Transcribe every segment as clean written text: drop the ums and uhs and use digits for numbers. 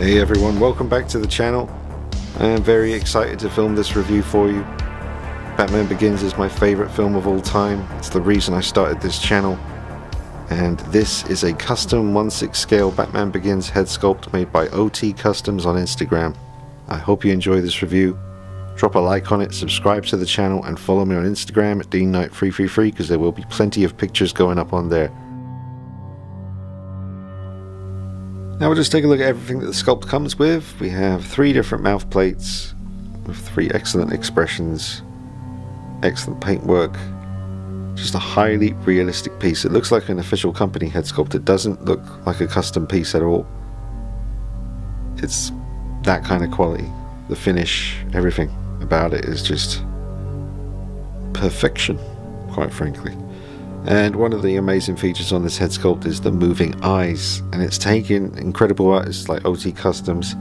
Hey everyone, welcome back to the channel. I am very excited to film this review for you. Batman Begins is my favorite film of all time. It's the reason I started this channel. And this is a custom 1/6 scale Batman Begins head sculpt made by OT Customs on Instagram. I hope you enjoy this review. Drop a like on it, subscribe to the channel, and follow me on Instagram at DeanKnight333 because there will be plenty of pictures going up on there. Now we'll just take a look at everything that the sculpt comes with. We have 3 different mouth plates with 3 excellent expressions, excellent paintwork, just a highly realistic piece. It looks like an official company head sculpt. It doesn't look like a custom piece at all. It's that kind of quality. The finish, everything about it is just perfection, quite frankly. And one of the amazing features on this head sculpt is the moving eyes, and it's taken incredible artists like OT Customs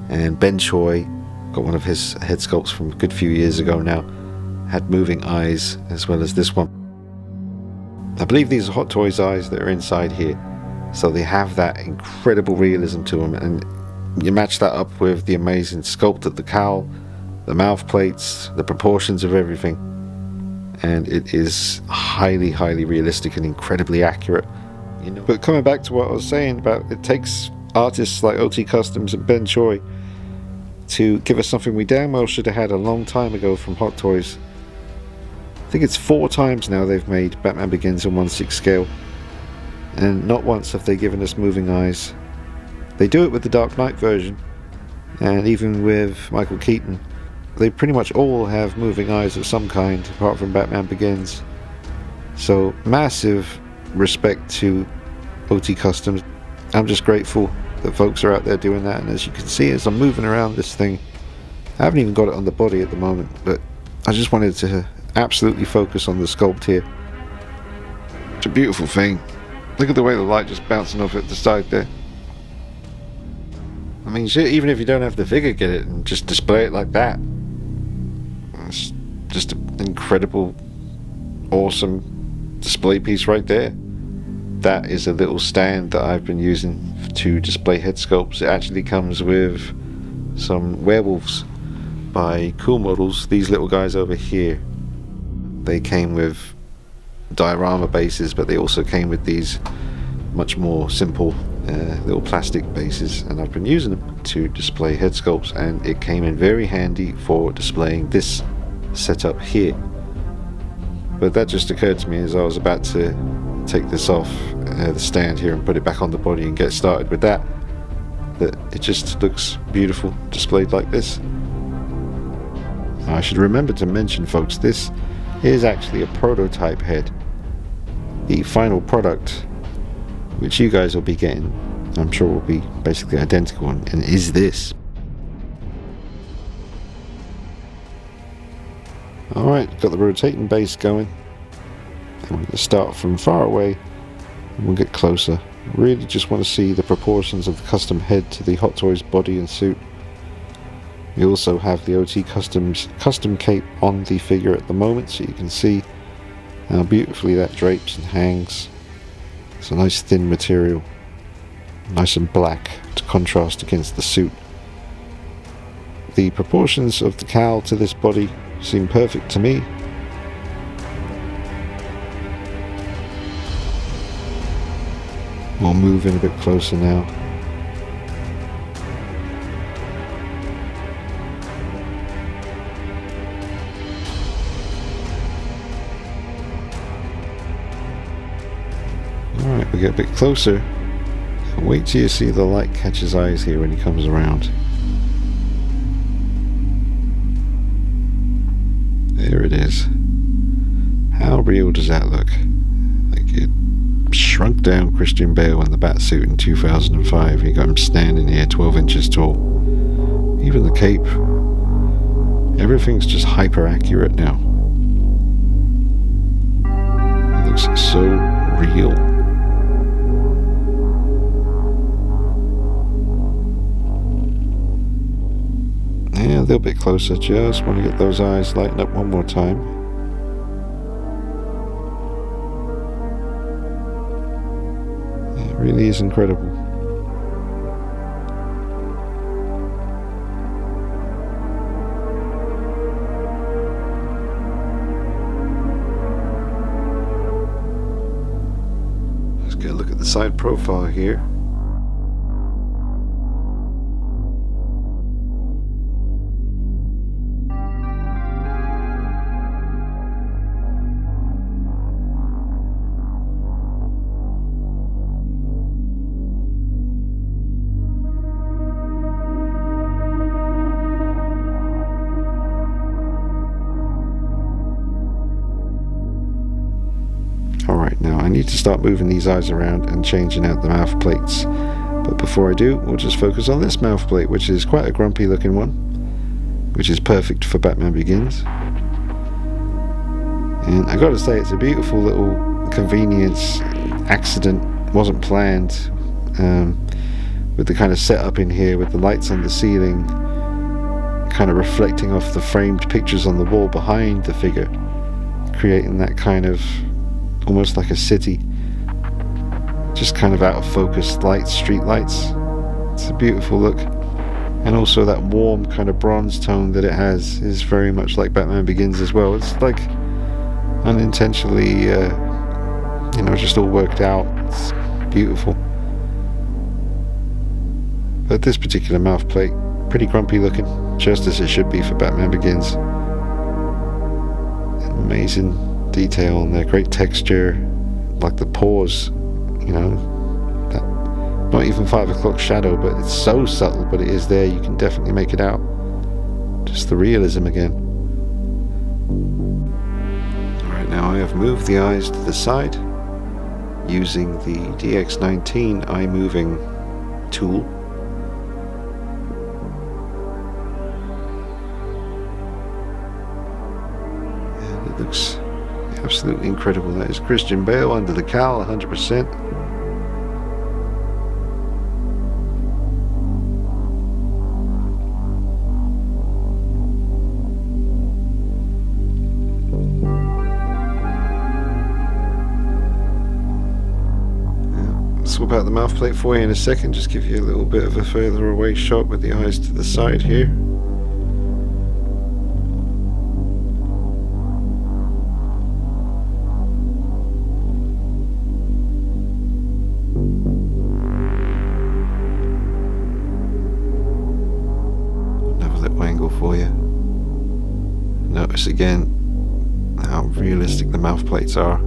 and Ben Choi, got one of his head sculpts from a good few years ago now, had moving eyes as well as this one. I believe these are Hot Toys eyes that are inside here, so they have that incredible realism to them, and you match that up with the amazing sculpt of the cowl, the mouth plates, the proportions of everything, and it is highly realistic and incredibly accurate, you know. But coming back to what I was saying about, it takes artists like OT Customs and Ben Choi to give us something we damn well should have had a long time ago from Hot Toys. I think it's 4 times now they've made Batman Begins in 1/6 scale, and not once have they given us moving eyes. They do it with the Dark Knight version, and even with Michael Keaton. They pretty much all have moving eyes of some kind, apart from Batman Begins. So massive respect to OT Customs. I'm just grateful that folks are out there doing that, and as you can see as I'm moving around this thing, I haven't even got it on the body at the moment, but I just wanted to absolutely focus on the sculpt here. It's a beautiful thing. Look at the way the light just bouncing off at the side there. I mean, shit, even if you don't have the figure, get it and just display it like that. It's just an incredible, awesome display piece right there. That is a little stand that I've been using to display head sculpts. It actually comes with some werewolves by Cool Models. These little guys over here, they came with diorama bases, but they also came with these much more simple little plastic bases, and I've been using them to display head sculpts, and it came in very handy for displaying this setup here. But that just occurred to me as I was about to take this off the stand here and put it back on the body and get started with that, that it just looks beautiful displayed like this. I should remember to mention, folks, this is actually a prototype head. The final product, which you guys will be getting, I'm sure will be basically identical, and is this. Alright, got the rotating base going, and we're going to start from far away and we'll get closer. Really just want to see the proportions of the custom head to the Hot Toys body and suit. We also have the OT Customs custom cape on the figure at the moment, so you can see how beautifully that drapes and hangs. It's a nice thin material, nice and black to contrast against the suit. The proportions of the cowl to this body seem perfect to me. We'll move in a bit closer now. Alright, we get a bit closer. Wait till you see the light catch his eyes here when he comes around. There it is. How real does that look? Like it shrunk down Christian Bale in the Batsuit in 2005. You got him standing here 12 inches tall. Even the cape. Everything's just hyper accurate now. It looks so real. Yeah, a little bit closer. Just want to get those eyes lighten up one more time. It really is incredible. side profile here. Alright, now I need to start moving these eyes around and changing out the mouth plates. But before I do, we'll just focus on this mouth plate, which is quite a grumpy looking one, which is perfect for Batman Begins. And I gotta say, it's a beautiful little convenience accident, wasn't planned, with the kind of setup in here with the lights on the ceiling kind of reflecting off the framed pictures on the wall behind the figure, creating that kind of almost like a city, just kind of out of focus lights, street lights. It's a beautiful look, and also that warm kind of bronze tone that it has is very much like Batman Begins as well. It's like unintentionally you know, just all worked out. It's beautiful. But this particular mouth plate, pretty grumpy looking, just as it should be for Batman Begins. Amazing detail on there, great texture, like the pores, you know, that not even 5 o'clock shadow, but it's so subtle, but it is there, you can definitely make it out. Just the realism again. Alright, now I have moved the eyes to the side using the DX19 eye moving tool. And it looks absolutely incredible. That is Christian Bale under the cowl, 100%. I'll swap out the mouth plate for you in a second, just give you a little bit of a further away shot with the eyes to the side here. Angle for you. Notice again how realistic the mouth plates are.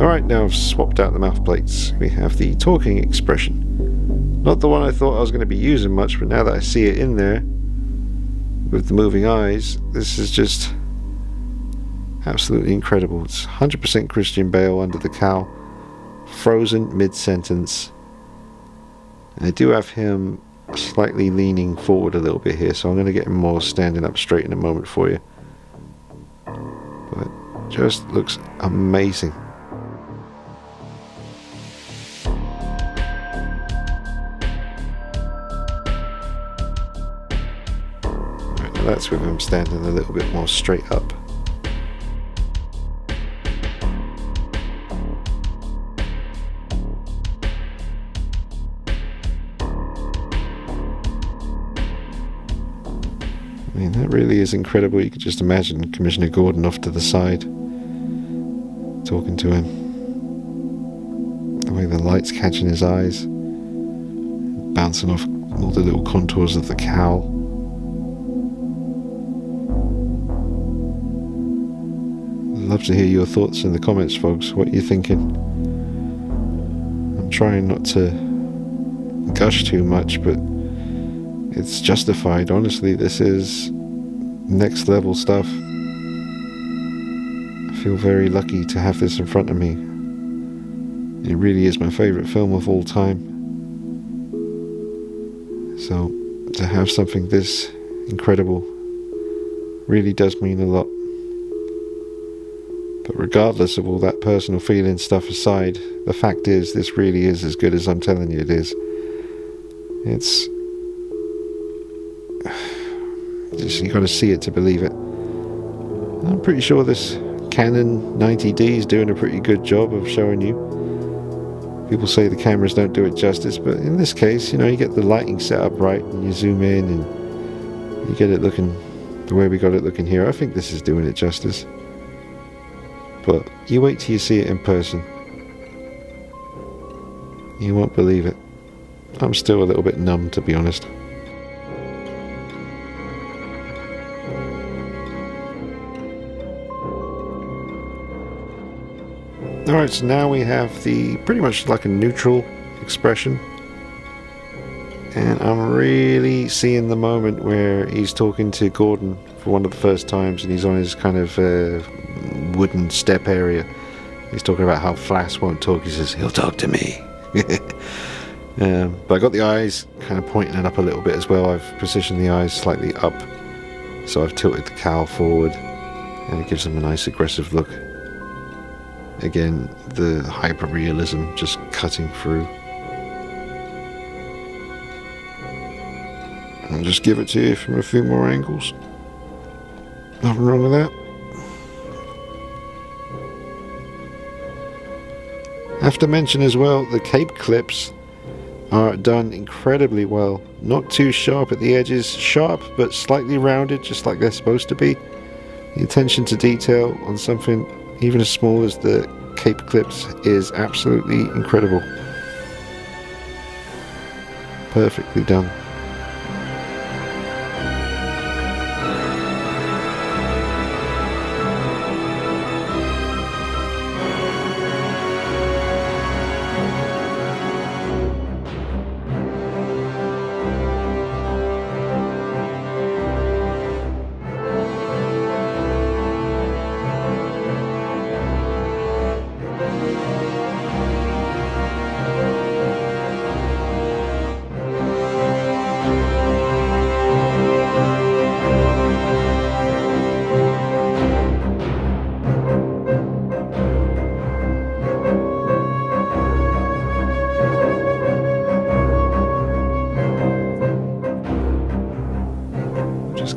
Alright, now I've swapped out the mouth plates. We have the talking expression. Not the one I thought I was going to be using much, but now that I see it in there with the moving eyes, this is just absolutely incredible. It's 100% Christian Bale under the cowl, frozen mid-sentence. I do have him slightly leaning forward a little bit here, so I'm going to get him more standing up straight in a moment for you. But just looks amazing. That's with him standing a little bit more straight up. I mean, that really is incredible. You could just imagine Commissioner Gordon off to the side, talking to him. The way the light's catching his eyes, bouncing off all the little contours of the cowl. I'd love to hear your thoughts in the comments, folks. What are you thinking? I'm trying not to gush too much, but it's justified. Honestly, this is next level stuff. I feel very lucky to have this in front of me. It really is my favourite film of all time. So to have something this incredible really does mean a lot. But regardless of all that personal feeling stuff aside, the fact is this really is as good as I'm telling you it is. It's just, you got to see it to believe it. I'm pretty sure this Canon 90D is doing a pretty good job of showing you People say the cameras don't do it justice, but in this case, you know, you get the lighting set up right, and you zoom in, and you get it looking the way we got it looking here. I think this is doing it justice. But you wait till you see it in person. You won't believe it. I'm still a little bit numb, to be honest. Alright, so now we have the pretty much like a neutral expression. And I'm really seeing the moment where he's talking to Gordon for one of the first times, and he's on his kind of wooden step area. He's talking about how Flash won't talk. He says, he'll talk to me. But I got the eyes kind of pointing it up a little bit as well. I've positioned the eyes slightly up, so I've tilted the cowl forward, and it gives them a nice aggressive look. Again, the hyper-realism just cutting through. I'll just give it to you from a few more angles. Nothing wrong with that. I have to mention as well, the cape clips are done incredibly well. Not too sharp at the edges, sharp but slightly rounded, just like they're supposed to be. The attention to detail on something even as small as the cape clips is absolutely incredible. Perfectly done.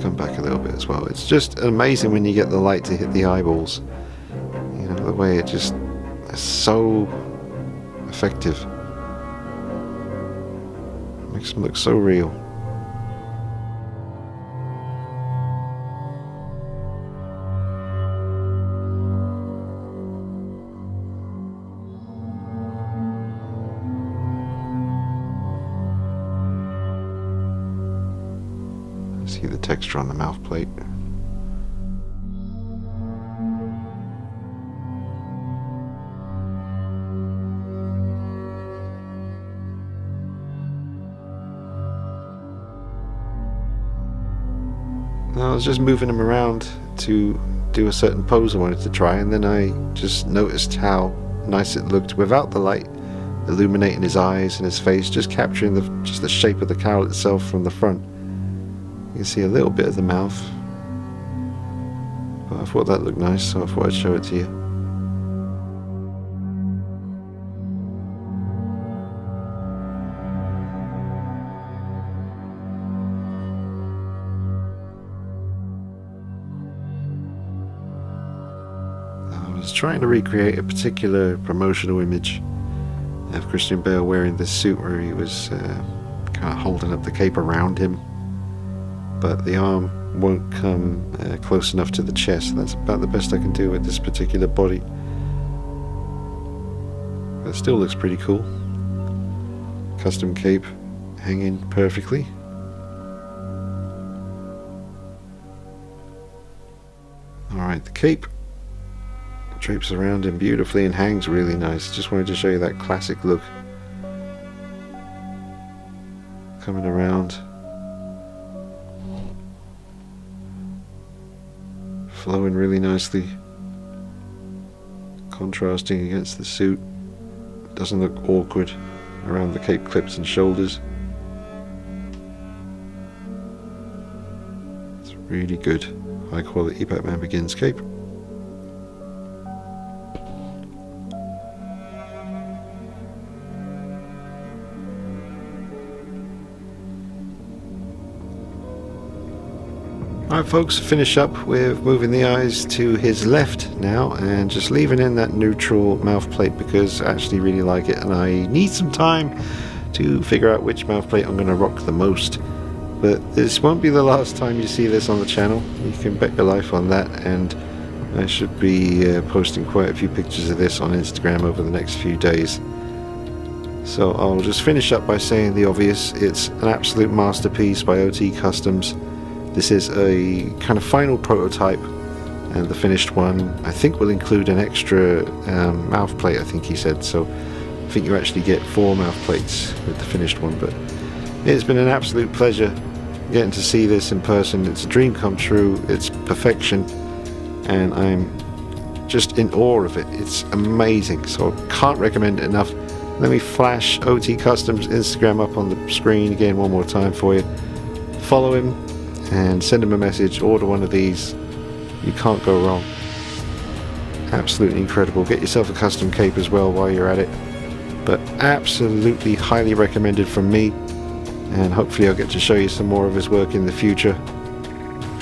Come back a little bit as well. It's just amazing when you get the light to hit the eyeballs. You know, the way it just is so effective. It makes them look so real. See the texture on the mouth plate. I was just moving him around to do a certain pose I wanted to try, and then I just noticed how nice it looked without the light illuminating his eyes and his face, just capturing the shape of the cowl itself from the front. You can see a little bit of the mouth, but I thought that looked nice, so I thought I'd show it to you. I was trying to recreate a particular promotional image of Christian Bale wearing this suit where he was kind of holding up the cape around him, but the arm won't come close enough to the chest. That's about the best I can do with this particular body. But it still looks pretty cool. Custom cape hanging perfectly. Alright, the cape drapes around him beautifully and hangs really nice. Just wanted to show you that classic look. Coming around. Flowing really nicely, contrasting against the suit. Doesn't look awkward around the cape clips and shoulders. It's really good, high quality Batman Begins cape. Alright folks, finish up with moving the eyes to his left now and just leaving in that neutral mouth plate because I actually really like it and I need some time to figure out which mouth plate I'm going to rock the most. But this won't be the last time you see this on the channel, you can bet your life on that, and I should be posting quite a few pictures of this on Instagram over the next few days. So I'll just finish up by saying the obvious, it's an absolute masterpiece by OT Customs. This is a kind of final prototype, and the finished one I think will include an extra mouth plate, I think he said, so I think you actually get 4 mouth plates with the finished one. But it's been an absolute pleasure getting to see this in person. It's a dream come true, it's perfection, and I'm just in awe of it. It's amazing, so I can't recommend it enough. Let me flash OT Customs Instagram up on the screen again one more time for you. Follow him and send him a message, order one of these, you can't go wrong. Absolutely incredible. Get yourself a custom cape as well while you're at it, but absolutely highly recommended from me, and hopefully I'll get to show you some more of his work in the future.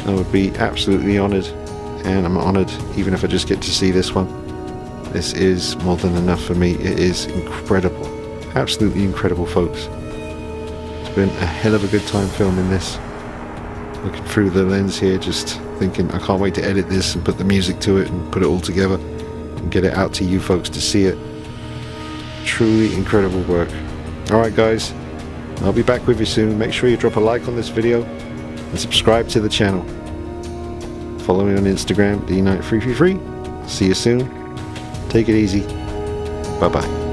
I would be absolutely honoured, and I'm honoured even if I just get to see this one. This is more than enough for me. It is incredible, absolutely incredible folks. It's been a hell of a good time filming this. Looking through the lens here, just thinking I can't wait to edit this and put the music to it and put it all together and get it out to you folks to see it. Truly incredible work. Alright guys, I'll be back with you soon. Make sure you drop a like on this video and subscribe to the channel. Follow me on Instagram, D-Knight333. See you soon. Take it easy. Bye bye.